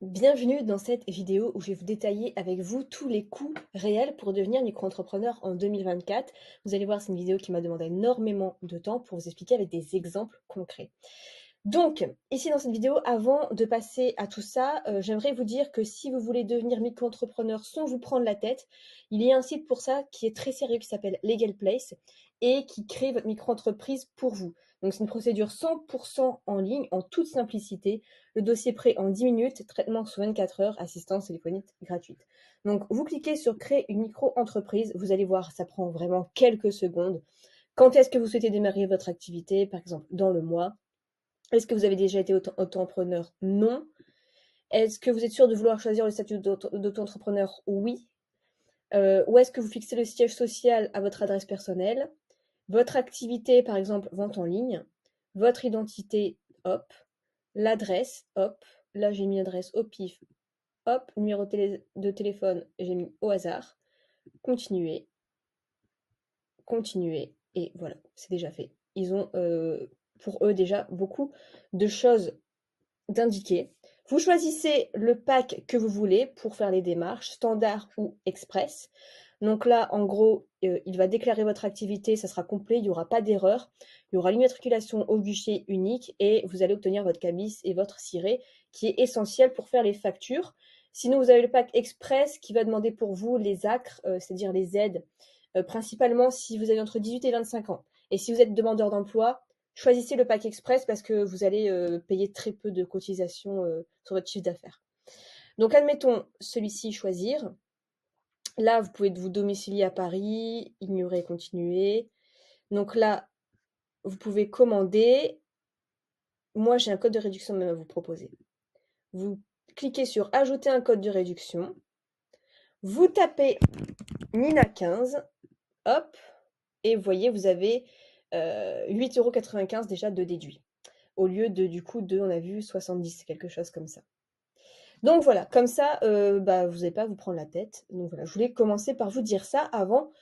Bienvenue dans cette vidéo où je vais vous détailler avec vous tous les coûts réels pour devenir micro-entrepreneur en 2024. Vous allez voir, c'est une vidéo qui m'a demandé énormément de temps pour vous expliquer avec des exemples concrets. Donc, ici dans cette vidéo, avant de passer à tout ça, j'aimerais vous dire que si vous voulez devenir micro-entrepreneur sans vous prendre la tête, il y a un site pour ça qui est très sérieux qui s'appelle Legal Place et qui crée votre micro-entreprise pour vous. Donc, c'est une procédure 100% en ligne, en toute simplicité. Le dossier prêt en 10 minutes, traitement sous 24 heures, assistance téléphonique gratuite. Donc, vous cliquez sur créer une micro-entreprise. Vous allez voir, ça prend vraiment quelques secondes. Quand est-ce que vous souhaitez démarrer votre activité? Par exemple, dans le mois. Est-ce que vous avez déjà été auto-entrepreneur? Non. Est-ce que vous êtes sûr de vouloir choisir le statut d'auto-entrepreneur? Oui. Où est-ce que vous fixez le siège social à votre adresse personnelle? Votre activité, par exemple, vente en ligne. Votre identité, hop. L'adresse, hop. Là, j'ai mis adresse au pif. Hop. Numéro de téléphone, j'ai mis au hasard. Continuer. Continuer. Et voilà, c'est déjà fait. Ils ont, pour eux, déjà beaucoup de choses d'indiquer. Vous choisissez le pack que vous voulez pour faire les démarches, standard ou express. Donc là, en gros, il va déclarer votre activité, ça sera complet, il n'y aura pas d'erreur. Il y aura l'immatriculation au guichet unique et vous allez obtenir votre cabis et votre ciré qui est essentiel pour faire les factures. Sinon, vous avez le pack express qui va demander pour vous les ACRE, c'est-à-dire les aides, principalement si vous avez entre 18 et 25 ans. Et si vous êtes demandeur d'emploi, choisissez le pack express parce que vous allez payer très peu de cotisations sur votre chiffre d'affaires. Donc admettons celui-ci choisir. Là, vous pouvez vous domicilier à Paris, ignorer, continuer. Donc là, vous pouvez commander. Moi, j'ai un code de réduction même à vous proposer. Vous cliquez sur ajouter un code de réduction. Vous tapez Nina 15. Hop. Et vous voyez, vous avez 8,95 € déjà de déduit. Au lieu de, du coup, on a vu 70, quelque chose comme ça. Donc voilà, comme ça, vous n'allez pas à vous prendre la tête. Donc voilà, je voulais commencer par vous dire ça avant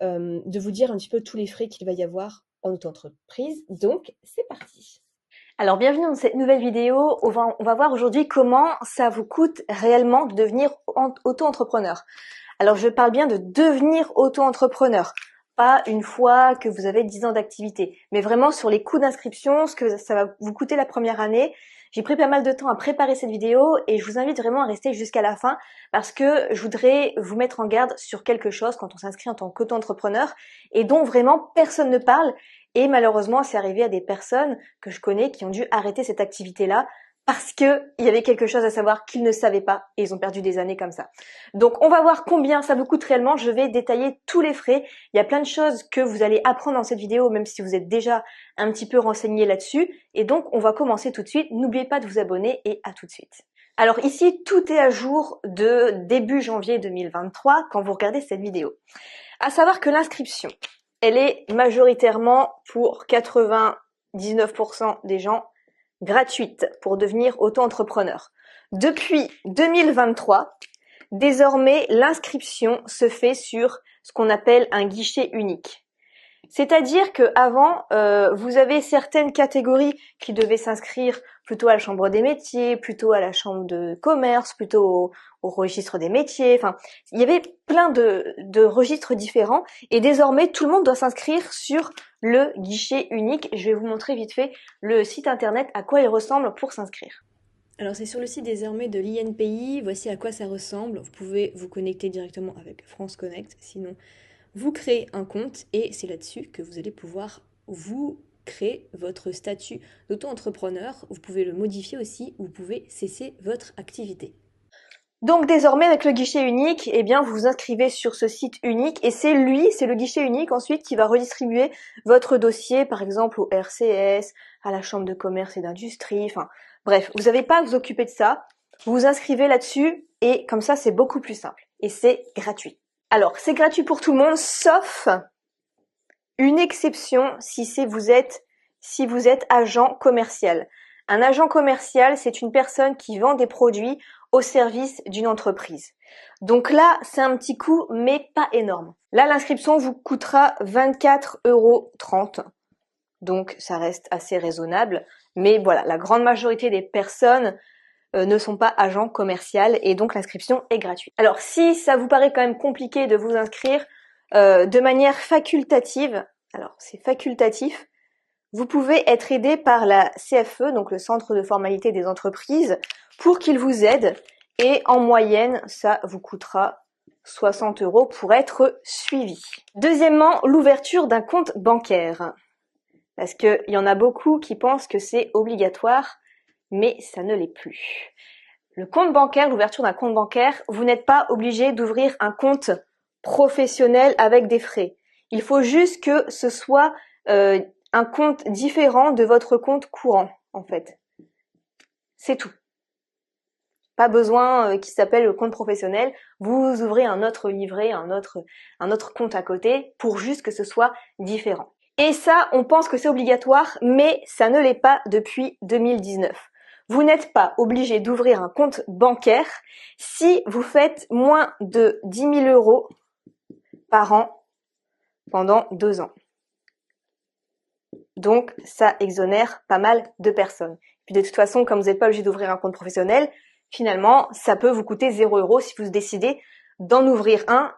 de vous dire un petit peu tous les frais qu'il va y avoir en auto-entreprise. Donc, c'est parti. Alors, bienvenue dans cette nouvelle vidéo. On va voir aujourd'hui comment ça vous coûte réellement de devenir auto-entrepreneur. Alors, je parle bien de devenir auto-entrepreneur. Pas une fois que vous avez 10 ans d'activité, mais vraiment sur les coûts d'inscription, ce que ça va vous coûter la première année. J'ai pris pas mal de temps à préparer cette vidéo et je vous invite vraiment à rester jusqu'à la fin parce que je voudrais vous mettre en garde sur quelque chose quand on s'inscrit en tant qu'auto-entrepreneur et dont vraiment personne ne parle. Et malheureusement, c'est arrivé à des personnes que je connais qui ont dû arrêter cette activité-là parce que il y avait quelque chose à savoir qu'ils ne savaient pas et ils ont perdu des années comme ça. Donc on va voir combien ça vous coûte réellement, je vais détailler tous les frais. Il y a plein de choses que vous allez apprendre dans cette vidéo même si vous êtes déjà un petit peu renseigné là-dessus. Et donc on va commencer tout de suite. N'oubliez pas de vous abonner et à tout de suite. Alors ici, tout est à jour de début janvier 2023 quand vous regardez cette vidéo. À savoir que l'inscription, elle est majoritairement pour 99% des gens gratuite pour devenir auto-entrepreneur. Depuis 2023, désormais, l'inscription se fait sur ce qu'on appelle un guichet unique. C'est-à-dire que avant, vous avez certaines catégories qui devaient s'inscrire plutôt à la chambre des métiers, plutôt à la chambre de commerce, plutôt au registre des métiers. Enfin, il y avait plein de registres différents et désormais tout le monde doit s'inscrire sur le guichet unique. Je vais vous montrer vite fait le site internet à quoi il ressemble pour s'inscrire. Alors c'est sur le site désormais de l'INPI, voici à quoi ça ressemble. Vous pouvez vous connecter directement avec France Connect, sinon vous créez un compte et c'est là-dessus que vous allez pouvoir vous créer votre statut d'auto-entrepreneur. Vous pouvez le modifier aussi, vous pouvez cesser votre activité. Donc désormais avec le guichet unique, eh bien vous vous inscrivez sur ce site unique et c'est le guichet unique ensuite qui va redistribuer votre dossier par exemple au RCS, à la chambre de commerce et d'industrie, enfin bref, vous n'avez pas à vous occuper de ça. Vous vous inscrivez là-dessus et comme ça c'est beaucoup plus simple et c'est gratuit. Alors c'est gratuit pour tout le monde sauf une exception si vous êtes agent commercial. Un agent commercial, c'est une personne qui vend des produits au service d'une entreprise. Donc là, c'est un petit coût, mais pas énorme. Là, l'inscription vous coûtera 24,30 €. Donc, ça reste assez raisonnable. Mais voilà, la grande majorité des personnes ne sont pas agents commerciaux et donc l'inscription est gratuite. Alors si ça vous paraît quand même compliqué de vous inscrire de manière facultative, alors c'est facultatif, vous pouvez être aidé par la CFE, donc le Centre de formalité des entreprises, pour qu'ils vous aident et en moyenne ça vous coûtera 60 € pour être suivi. Deuxièmement, l'ouverture d'un compte bancaire. Parce qu'il y en a beaucoup qui pensent que c'est obligatoire, mais ça ne l'est plus. Le compte bancaire, l'ouverture d'un compte bancaire, vous n'êtes pas obligé d'ouvrir un compte professionnel avec des frais. Il faut juste que ce soit un compte différent de votre compte courant, en fait. C'est tout. Pas besoin qu'il s'appelle le compte professionnel. Vous ouvrez un autre livret, un autre compte à côté pour juste que ce soit différent. Et ça, on pense que c'est obligatoire, mais ça ne l'est pas depuis 2019. Vous n'êtes pas obligé d'ouvrir un compte bancaire si vous faites moins de 10 000 € par an pendant 2 ans. Donc, ça exonère pas mal de personnes. Puis de toute façon, comme vous n'êtes pas obligé d'ouvrir un compte professionnel, finalement, ça peut vous coûter 0 € si vous décidez d'en ouvrir un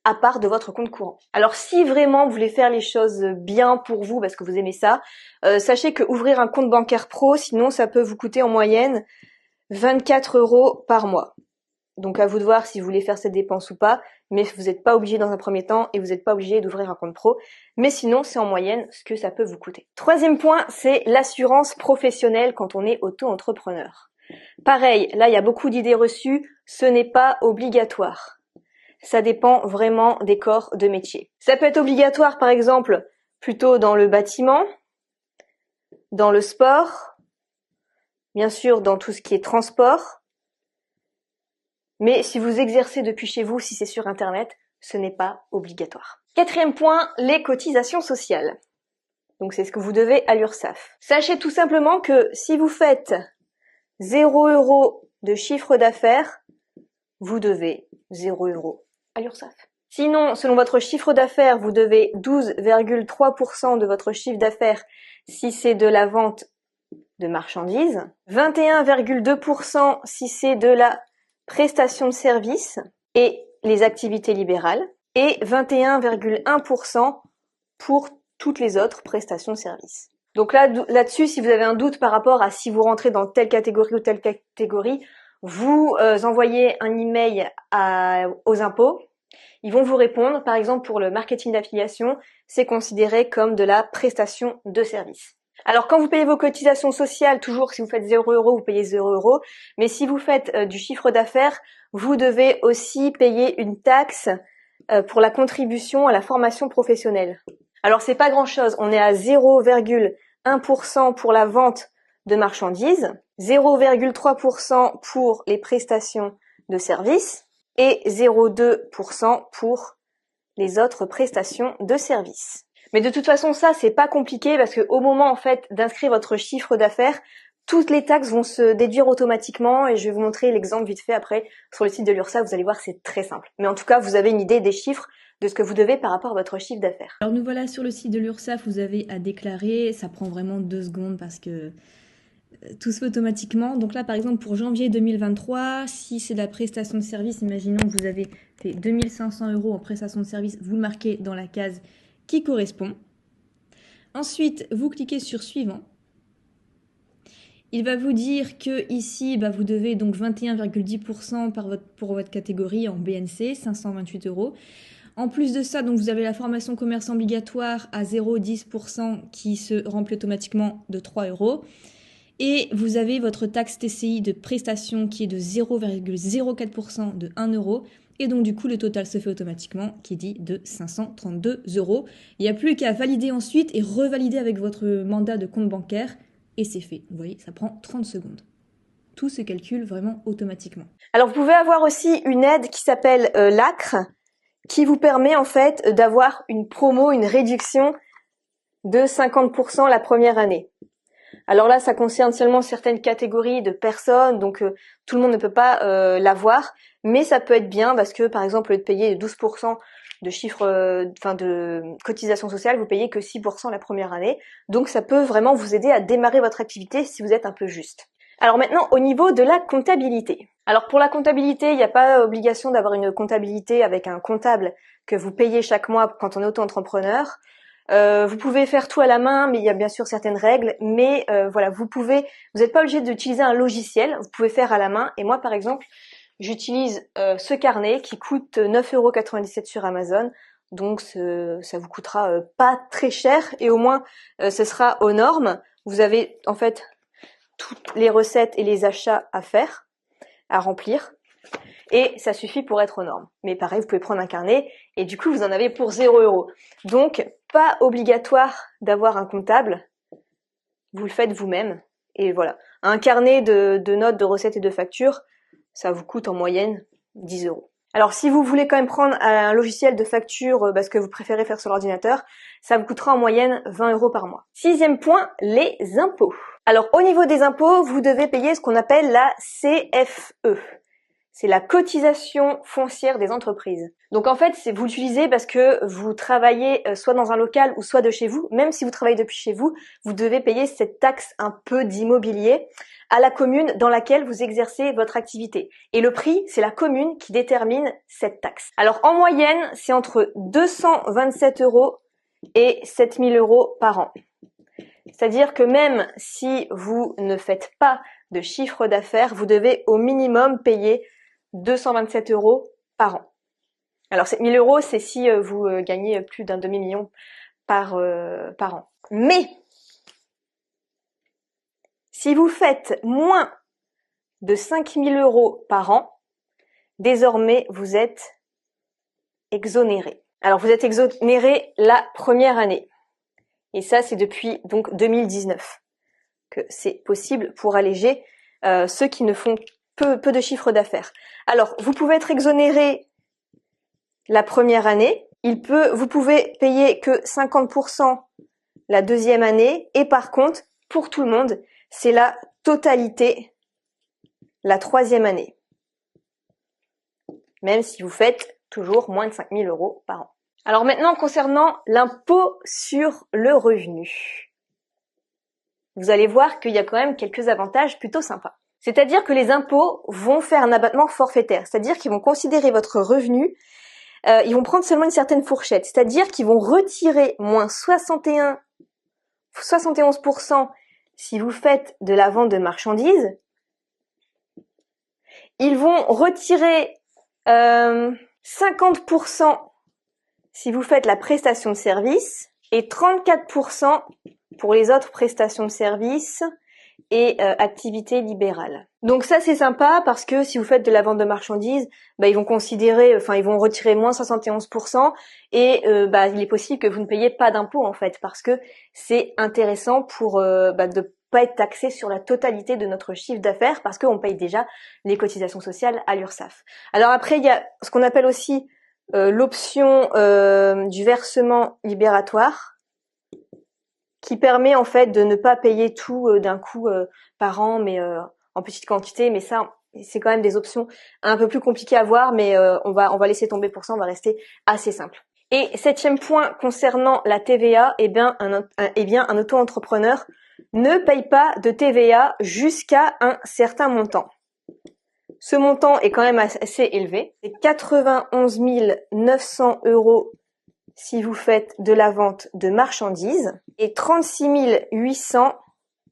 à part de votre compte courant. Alors si vraiment vous voulez faire les choses bien pour vous parce que vous aimez ça, sachez que ouvrir un compte bancaire pro, sinon ça peut vous coûter en moyenne 24 € par mois. Donc à vous de voir si vous voulez faire cette dépense ou pas, mais vous n'êtes pas obligé dans un premier temps et vous n'êtes pas obligé d'ouvrir un compte pro. Mais sinon, c'est en moyenne ce que ça peut vous coûter. Troisième point, c'est l'assurance professionnelle quand on est auto-entrepreneur. Pareil, là il y a beaucoup d'idées reçues, ce n'est pas obligatoire. Ça dépend vraiment des corps de métier. Ça peut être obligatoire, par exemple, plutôt dans le bâtiment, dans le sport, bien sûr dans tout ce qui est transport. Mais si vous exercez depuis chez vous, si c'est sur Internet, ce n'est pas obligatoire. Quatrième point, les cotisations sociales. Donc c'est ce que vous devez à l'URSSAF. Sachez tout simplement que si vous faites 0 € de chiffre d'affaires, vous devez 0 € à l'URSSAF. Sinon, selon votre chiffre d'affaires, vous devez 12,3% de votre chiffre d'affaires si c'est de la vente de marchandises, 21,2% si c'est de la prestation de services et les activités libérales, et 21,1% pour toutes les autres prestations de services. Donc là-dessus, si vous avez un doute par rapport à si vous rentrez dans telle catégorie ou telle catégorie, vous envoyez un email aux impôts. Ils vont vous répondre. Par exemple, pour le marketing d'affiliation, c'est considéré comme de la prestation de service. Alors, quand vous payez vos cotisations sociales, toujours si vous faites 0 €, vous payez 0 €. Mais si vous faites du chiffre d'affaires, vous devez aussi payer une taxe pour la contribution à la formation professionnelle. Alors, c'est pas grand-chose. On est à 0,1% pour la vente de marchandises, 0,3% pour les prestations de services et 0,2% pour les autres prestations de services. Mais de toute façon, ça, c'est pas compliqué parce que au moment, en fait, d'inscrire votre chiffre d'affaires, toutes les taxes vont se déduire automatiquement et je vais vous montrer l'exemple vite fait après sur le site de l'URSSAF. Vous allez voir, c'est très simple. Mais en tout cas, vous avez une idée des chiffres de ce que vous devez par rapport à votre chiffre d'affaires. Alors nous voilà sur le site de l'URSSAF, vous avez à déclarer, ça prend vraiment 2 secondes parce que tout se fait automatiquement. Donc là par exemple pour janvier 2023, si c'est de la prestation de service, imaginons que vous avez fait 2500 € en prestation de service, vous le marquez dans la case qui correspond. Ensuite, vous cliquez sur suivant. Il va vous dire que ici, vous devez donc 21,10% pour votre catégorie en BNC, 528 €. En plus de ça, donc vous avez la formation commerce obligatoire à 0,10% qui se remplit automatiquement de 3 €. Et vous avez votre taxe TCI de prestation qui est de 0,04% de 1 €. Et donc du coup, le total se fait automatiquement qui dit de 532 €. Il n'y a plus qu'à valider ensuite et revalider avec votre mandat de compte bancaire. Et c'est fait. Vous voyez, ça prend 30 secondes. Tout se calcule vraiment automatiquement. Alors vous pouvez avoir aussi une aide qui s'appelle l'ACRE, qui vous permet en fait d'avoir une promo, une réduction de 50% la première année. Alors là, ça concerne seulement certaines catégories de personnes, donc tout le monde ne peut pas l'avoir, mais ça peut être bien parce que par exemple, au lieu de payer 12% de de cotisation sociale, vous payez que 6% la première année. Donc ça peut vraiment vous aider à démarrer votre activité si vous êtes un peu juste. Alors maintenant, au niveau de la comptabilité. Alors pour la comptabilité, il n'y a pas obligation d'avoir une comptabilité avec un comptable que vous payez chaque mois quand on est auto-entrepreneur. Vous pouvez faire tout à la main, mais il y a bien sûr certaines règles. Mais voilà, vous n'êtes pas obligé d'utiliser un logiciel. Vous pouvez faire à la main. Et moi, par exemple, j'utilise ce carnet qui coûte 9,97 € sur Amazon. Donc ça vous coûtera pas très cher et au moins ce sera aux normes. Vous avez en fait toutes les recettes et les achats à faire, à remplir. Et ça suffit pour être aux normes. Mais pareil, vous pouvez prendre un carnet et du coup, vous en avez pour 0 €. Donc, pas obligatoire d'avoir un comptable. Vous le faites vous-même. Et voilà. Un carnet de notes, de recettes et de factures, ça vous coûte en moyenne 10 €. Alors, si vous voulez quand même prendre un logiciel de facture parce que vous préférez faire sur l'ordinateur, ça vous coûtera en moyenne 20 € par mois. 6e point, les impôts. Alors, au niveau des impôts, vous devez payer ce qu'on appelle la CFE. C'est la cotisation foncière des entreprises. Donc en fait, vous l'utilisez parce que vous travaillez soit dans un local ou soit de chez vous. Même si vous travaillez depuis chez vous, vous devez payer cette taxe un peu d'immobilier à la commune dans laquelle vous exercez votre activité. Et le prix, c'est la commune qui détermine cette taxe. Alors en moyenne, c'est entre 227 € et 7000 € par an. C'est-à-dire que même si vous ne faites pas de chiffre d'affaires, vous devez au minimum payer 227 € par an. Alors 7000 €, c'est si vous gagnez plus d'un demi-million par an. Mais si vous faites moins de 5000 € par an, désormais vous êtes exonéré. Alors vous êtes exonéré la première année. Et ça, c'est depuis donc 2019 que c'est possible pour alléger ceux qui ne font peu de chiffre d'affaires. Alors, vous pouvez être exonéré la première année. Vous pouvez payer que 50% la deuxième année. Et par contre, pour tout le monde, c'est la totalité la troisième année. Même si vous faites toujours moins de 5000 € par an. Alors maintenant, concernant l'impôt sur le revenu. Vous allez voir qu'il y a quand même quelques avantages plutôt sympas. C'est-à-dire que les impôts vont faire un abattement forfaitaire, c'est-à-dire qu'ils vont considérer votre revenu, ils vont prendre seulement une certaine fourchette, c'est-à-dire qu'ils vont retirer moins 71% si vous faites de la vente de marchandises, ils vont retirer 50% si vous faites la prestation de service et 34% pour les autres prestations de service et activités libérales. Donc ça c'est sympa parce que si vous faites de la vente de marchandises, ils vont ils vont retirer moins 71% et il est possible que vous ne payiez pas d'impôt en fait parce que c'est intéressant pour de pas être taxé sur la totalité de notre chiffre d'affaires parce qu'on paye déjà les cotisations sociales à l'URSSAF. Alors après il y a ce qu'on appelle aussi l'option du versement libératoire qui permet en fait de ne pas payer tout d'un coup par an, mais en petite quantité. Mais ça, c'est quand même des options un peu plus compliquées à voir, mais on va laisser tomber pour ça, on va rester assez simple. Et 7e point concernant la TVA, un auto-entrepreneur ne paye pas de TVA jusqu'à un certain montant. Ce montant est quand même assez élevé, c'est 91 900 € si vous faites de la vente de marchandises et 36 800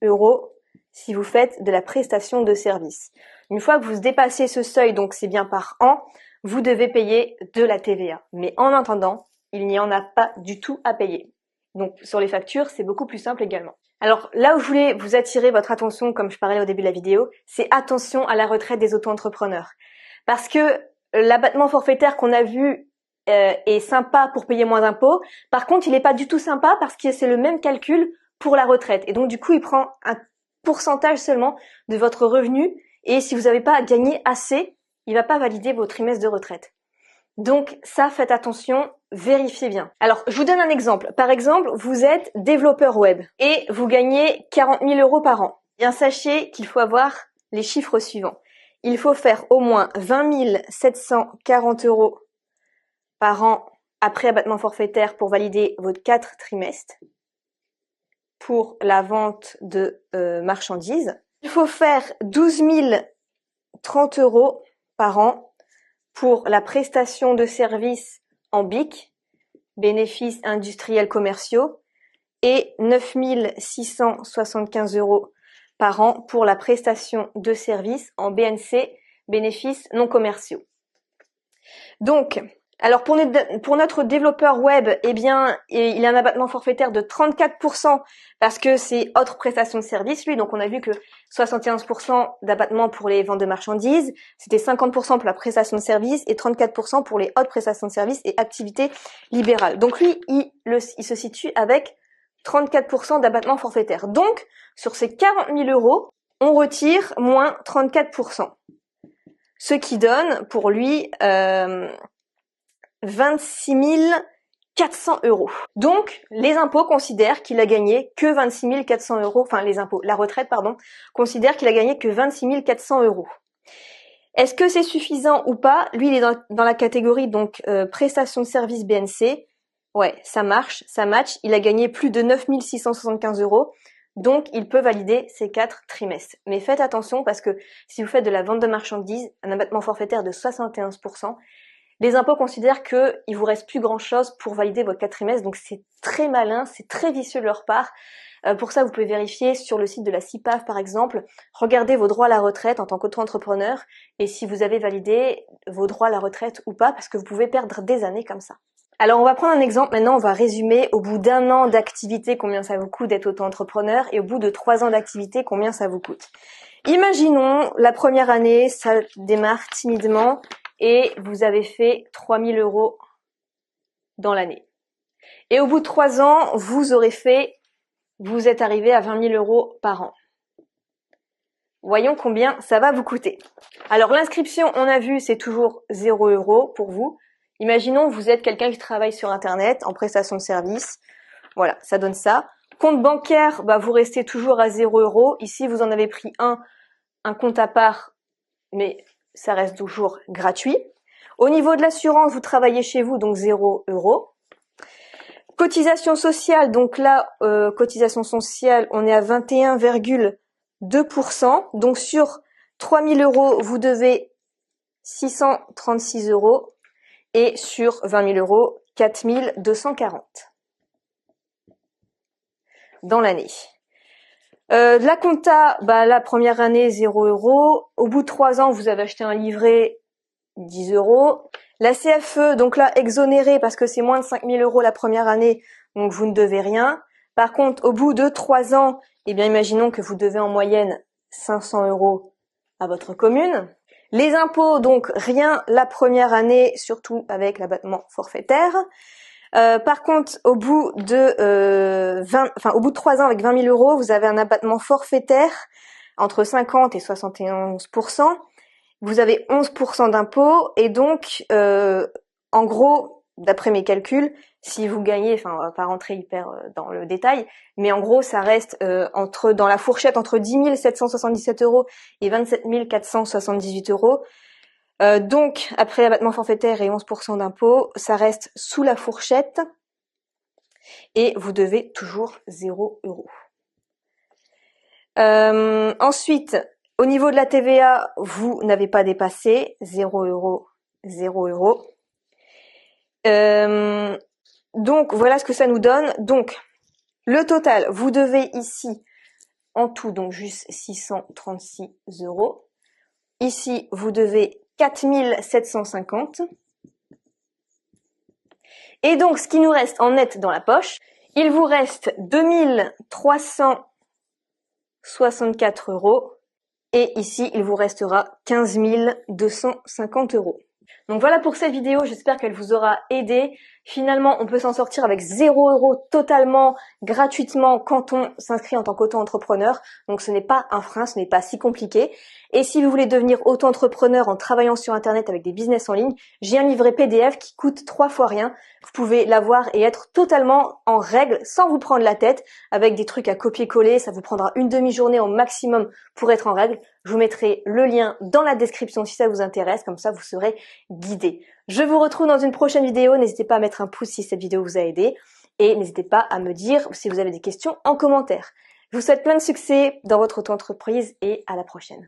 € si vous faites de la prestation de service. Une fois que vous dépassez ce seuil, donc c'est bien par an, vous devez payer de la TVA. Mais en attendant, il n'y en a pas du tout à payer. Donc sur les factures, c'est beaucoup plus simple également. Alors là où je voulais vous attirer votre attention, comme je parlais au début de la vidéo, c'est attention à la retraite des auto-entrepreneurs. Parce que l'abattement forfaitaire qu'on a vu est sympa pour payer moins d'impôts. Par contre, il n'est pas du tout sympa parce que c'est le même calcul pour la retraite. Et donc, du coup, il prend un pourcentage seulement de votre revenu. Et si vous n'avez pas gagné assez, il va pas valider vos trimestres de retraite. Donc, ça, faites attention, vérifiez bien. Alors, je vous donne un exemple. Par exemple, vous êtes développeur web et vous gagnez 40 000 € par an. Bien, sachez qu'il faut avoir les chiffres suivants. Il faut faire au moins 20 740 € par an après abattement forfaitaire pour valider vos 4 trimestres pour la vente de marchandises. Il faut faire 12 030 € par an pour la prestation de services en BIC, bénéfices industriels commerciaux, et 9 675 € par an pour la prestation de services en BNC, bénéfices non commerciaux. Donc, alors pour notre développeur web, eh bien, il a un abattement forfaitaire de 34% parce que c'est autre prestation de service, lui. Donc, on a vu que 71% d'abattement pour les ventes de marchandises, c'était 50% pour la prestation de service et 34% pour les autres prestations de service et activités libérales. Donc, lui, il se situe avec 34% d'abattement forfaitaire. Donc, sur ces 40 000 €, on retire moins 34%. Ce qui donne pour lui 26 400 €. Donc, les impôts considèrent qu'il a gagné que 26 400 €, enfin les impôts, la retraite, pardon, considère qu'il a gagné que 26 400 €. Est-ce que c'est suffisant ou pas? Lui, il est dans la catégorie donc prestation de service BNC. Ouais, ça marche, ça match. Il a gagné plus de 9 675 €. Donc, il peut valider ces 4 trimestres. Mais faites attention parce que si vous faites de la vente de marchandises, un abattement forfaitaire de 71%, les impôts considèrent qu'il vous reste plus grand-chose pour valider votre 4 trimestres. Donc, c'est très malin, c'est très vicieux de leur part. Pour ça, vous pouvez vérifier sur le site de la CIPAV, par exemple. Regardez vos droits à la retraite en tant qu'auto-entrepreneur et si vous avez validé vos droits à la retraite ou pas, parce que vous pouvez perdre des années comme ça. Alors, on va prendre un exemple. Maintenant, on va résumer au bout d'1 an d'activité combien ça vous coûte d'être auto-entrepreneur et au bout de 3 ans d'activité combien ça vous coûte. Imaginons, la première année, ça démarre timidement et vous avez fait 3 000 € dans l'année. Et au bout de 3 ans, vous êtes arrivé à 20 000 € par an. Voyons combien ça va vous coûter. Alors, l'inscription, on a vu, c'est toujours 0 € pour vous. Imaginons, vous êtes quelqu'un qui travaille sur Internet, en prestation de service. Voilà, ça donne ça. Compte bancaire, vous restez toujours à 0 €. Ici, vous en avez pris un compte à part, mais ça reste toujours gratuit. Au niveau de l'assurance, vous travaillez chez vous, donc 0 €. Cotisation sociale, donc là, cotisation sociale, on est à 21,2%. Donc sur 3 000 €, vous devez 636 € et sur 20 000 €, 4 240 dans l'année. La compta, la première année, 0 €. Au bout de 3 ans, vous avez acheté un livret, 10 €. La CFE, donc là, exonérée parce que c'est moins de 5 000 € la première année, donc vous ne devez rien. Par contre, au bout de 3 ans, eh bien, imaginons que vous devez en moyenne 500 € à votre commune. Les impôts, donc rien la première année, surtout avec l'abattement forfaitaire. Par contre, au bout de 3 ans avec 20 000 €, vous avez un abattement forfaitaire entre 50 et 71%. Vous avez 11% d'impôts et donc, en gros, d'après mes calculs, si vous gagnez, on va pas rentrer hyper dans le détail, mais en gros, ça reste dans la fourchette entre 10 777 € et 27 478 €. Donc, après abattement forfaitaire et 11% d'impôts, ça reste sous la fourchette et vous devez toujours 0 €. Ensuite, au niveau de la TVA, vous n'avez pas dépassé 0 €, 0 €. Donc, voilà ce que ça nous donne. Donc, le total, vous devez ici, en tout, donc juste 636 €. Ici, vous devez 4 750. Et donc, ce qui nous reste en net dans la poche, il vous reste 2 364 €. Et ici, il vous restera 15 250 €. Donc voilà pour cette vidéo, j'espère qu'elle vous aura aidé. Finalement, on peut s'en sortir avec 0 € totalement gratuitement quand on s'inscrit en tant qu'auto-entrepreneur. Donc ce n'est pas un frein, ce n'est pas si compliqué. Et si vous voulez devenir auto-entrepreneur en travaillant sur Internet avec des business en ligne, j'ai un livret PDF qui coûte 3 fois rien. Vous pouvez l'avoir et être totalement en règle sans vous prendre la tête avec des trucs à copier-coller. Ça vous prendra une demi-journée au maximum pour être en règle. Je vous mettrai le lien dans la description si ça vous intéresse, comme ça vous serez guidé. Je vous retrouve dans une prochaine vidéo, n'hésitez pas à mettre un pouce si cette vidéo vous a aidé et n'hésitez pas à me dire si vous avez des questions en commentaire. Je vous souhaite plein de succès dans votre auto-entreprise et à la prochaine.